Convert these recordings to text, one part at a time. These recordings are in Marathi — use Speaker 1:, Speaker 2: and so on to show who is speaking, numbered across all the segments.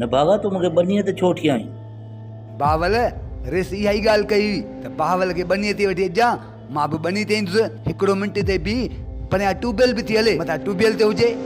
Speaker 1: न भागा तूं मूंखे बनीअ ते छो ठियाई?
Speaker 2: बावल रिस इहा ई ॻाल्हि कई हुई त बावल खे बनीअ ते वठी अचां। मां बि बनी ते ईंदुसि, हिकिड़ो मिंट ते बि परियां ट्यूबवेल बि थी हले, मथां ट्यूबवेल ते हुजे।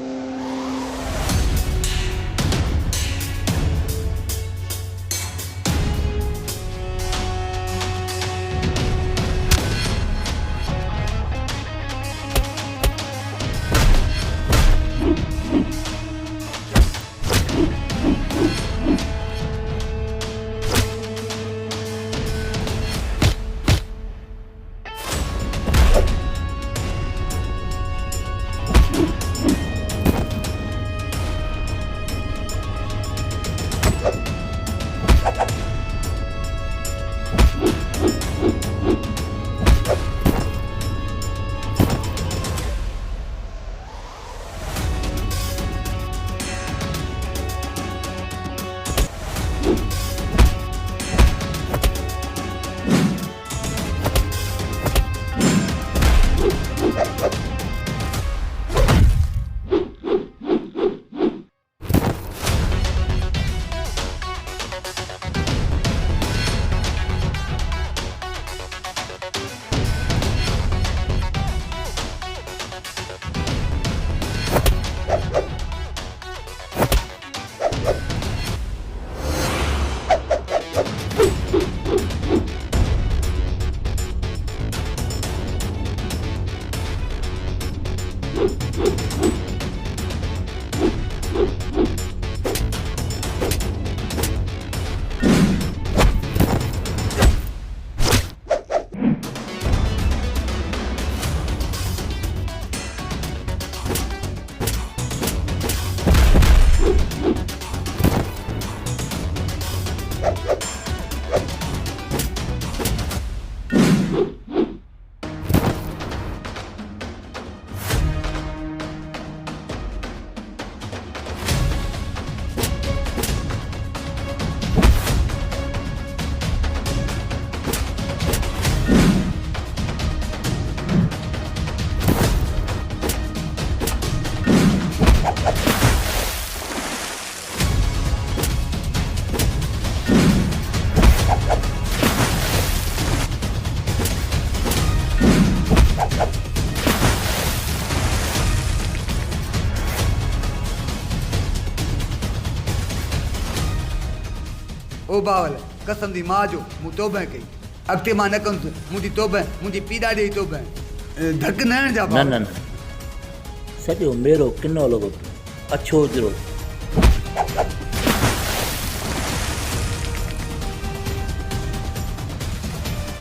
Speaker 2: ओ बावल कसम दी मां जो मूं तौबह कई, अॻिते मां न कंदुसि। मुंहिंजी तौबह, मुंहिंजी पीड़ा ॾेई तौबह। धक न हण जा
Speaker 1: न
Speaker 2: बावल।
Speaker 1: न न सॼो मेरो किनो लॻो पियो, अछो जहिड़ो।